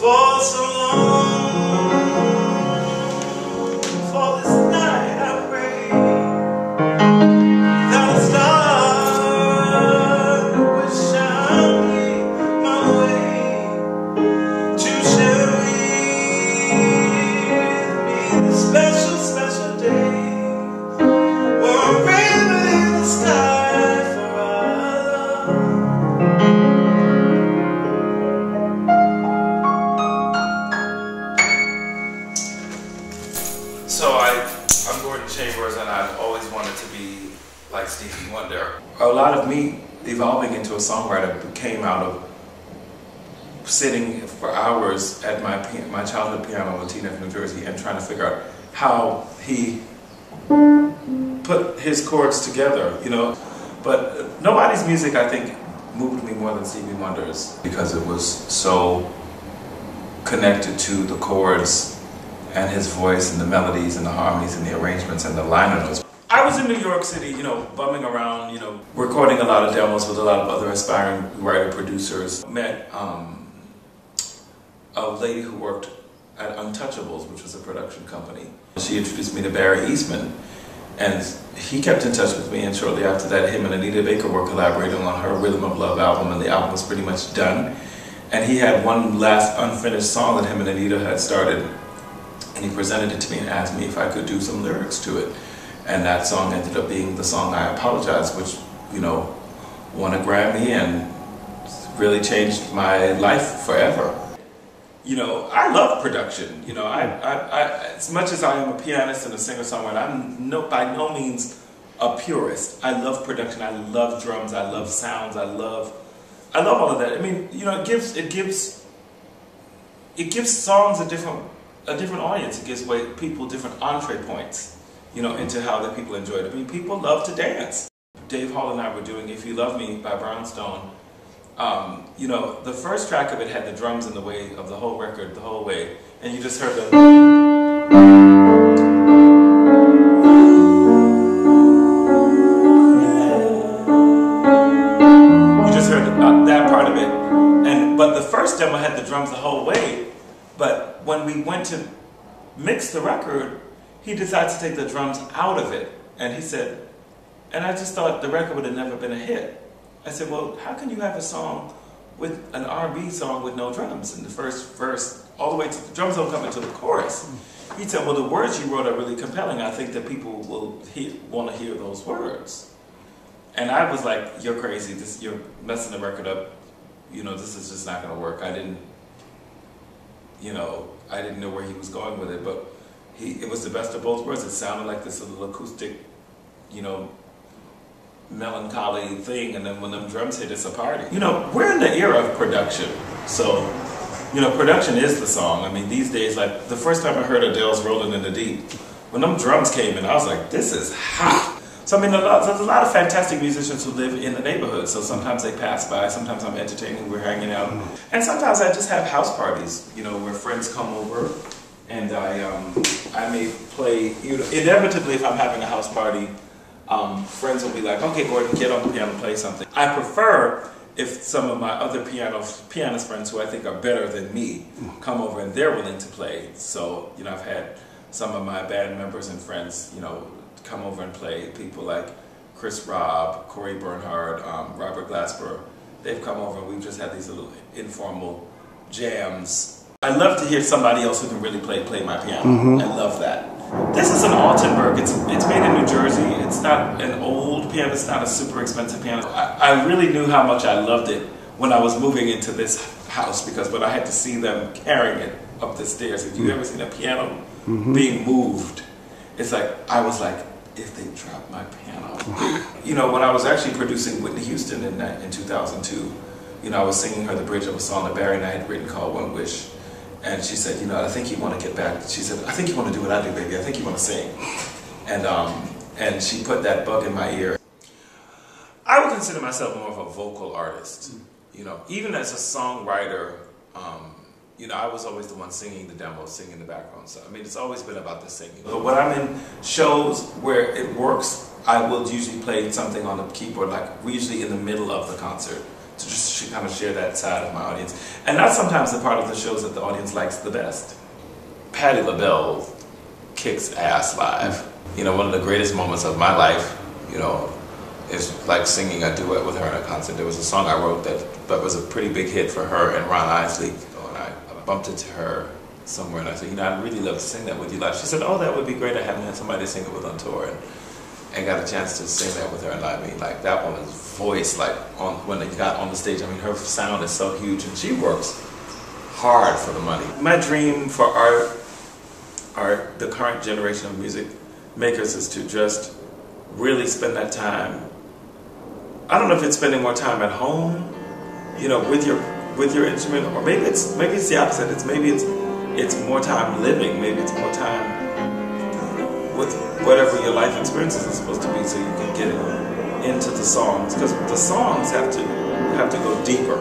for so long. For this night I pray that the star will shine me my way to share with me the special, special day where I'm breathing in the sky for our love. So I'm Gordon Chambers, and I've always wanted to be like Stevie Wonder. A lot of me evolving into a songwriter came out of sitting for hours at my childhood piano in Teaneck, New Jersey, and trying to figure out how he put his chords together, you know. But nobody's music, I think, moved me more than Stevie Wonder's, because it was so connected to the chords and his voice and the melodies and the harmonies and the arrangements and the liner notes. I was in New York City, you know, bumming around, you know, recording a lot of demos with a lot of other aspiring writer-producers. Met a lady who worked at Untouchables, which was a production company. She introduced me to Barry Eastman, and he kept in touch with me, and shortly after that, him and Anita Baker were collaborating on her Rhythm of Love album, and the album was pretty much done. And he had one last unfinished song that him and Anita had started, and he presented it to me and asked me if I could do some lyrics to it. And that song ended up being the song I Apologize, which, you know, won a Grammy and really changed my life forever. You know, I love production. You know, as much as I am a pianist and a singer-songwriter, I'm by no means a purist. I love production. I love drums. I love sounds. I love all of that. I mean, you know, it gives songs a different audience. It gives people different entree points, you know, into how the people enjoy it. I mean, people love to dance. Dave Hall and I were doing If You Love Me by Brownstone. You know, the first track of it had the drums in the way of the whole record, the whole way, and you just heard the... You just heard that part of it. But the first demo had the drums the whole way, but when we went to mix the record, he decided to take the drums out of it, and he said, and I just thought the record would have never been a hit. I said, well, how can you have a song with an R&B song with no drums in the first verse, all the way to the drums don't come into the chorus? He said, well, the words you wrote are really compelling. I think that people will want to hear those words. And I was like, you're crazy. You're messing the record up. You know, this is just not going to work. I didn't know where he was going with it, but it was the best of both worlds. It sounded like this little acoustic, you know, melancholy thing, and then when them drums hit, it's a party. You know, we're in the era of production, so, you know, production is the song. I mean, these days, like, the first time I heard Adele's Rolling in the Deep, when them drums came in, I was like, this is hot. So, I mean, there's a lot of fantastic musicians who live in the neighborhood, so sometimes they pass by, sometimes I'm entertaining, we're hanging out, and sometimes I just have house parties, you know, where friends come over, and I may play, you know, inevitably if I'm having a house party, friends will be like, okay, Gordon, get on the piano and play something. I prefer if some of my other pianist friends who I think are better than me come over and they're willing to play. So, you know, I've had some of my band members and friends, you know, come over and play. People like Chris Robb, Corey Bernhard, Robert Glasper. They've come over and we've just had these little informal jams. I love to hear somebody else who can really play my piano. I love that. This is an Altenburg. It's made in New Jersey. It's not an old piano. It's not a super expensive piano. I really knew how much I loved it when I was moving into this house, because when I had to see them carrying it up the stairs, if you've ever seen a piano being moved, it's like, I was like, if they drop my piano. You know, when I was actually producing Whitney Houston in 2002, you know, I was singing her the bridge of a song that Barry and I had written called One Wish. And she said, you know, I think you want to get back. She said, I think you want to do what I do, baby. I think you want to sing. And she put that bug in my ear. I would consider myself more of a vocal artist. You know, even as a songwriter, you know, I was always the one singing the demos, singing the background. So, I mean, it's always been about the singing. But when I'm in shows where it works, I will usually play something on the keyboard, like usually in the middle of the concert, to just kind of share that side of my audience. And that's sometimes the part of the shows that the audience likes the best. Patti LaBelle kicks ass live. You know, one of the greatest moments of my life, you know, is like singing a duet with her in a concert. There was a song I wrote that was a pretty big hit for her and Ron Isley. And I bumped into her somewhere and I said, you know, I'd really love to sing that with you live. She said, oh, that would be great. I haven't had somebody to sing it with on tour. And got a chance to sing that with her. And I mean, like, that woman's voice, like, when they got on the stage, I mean, her sound is so huge and she works hard for the money. My dream for the current generation of music makers is to just really spend that time. I don't know if it's spending more time at home, you know, with your instrument, or maybe it's the opposite. It's more time living. Maybe it's more time with whatever your life experiences is supposed to be, so you can get into the songs, because the songs have to go deeper.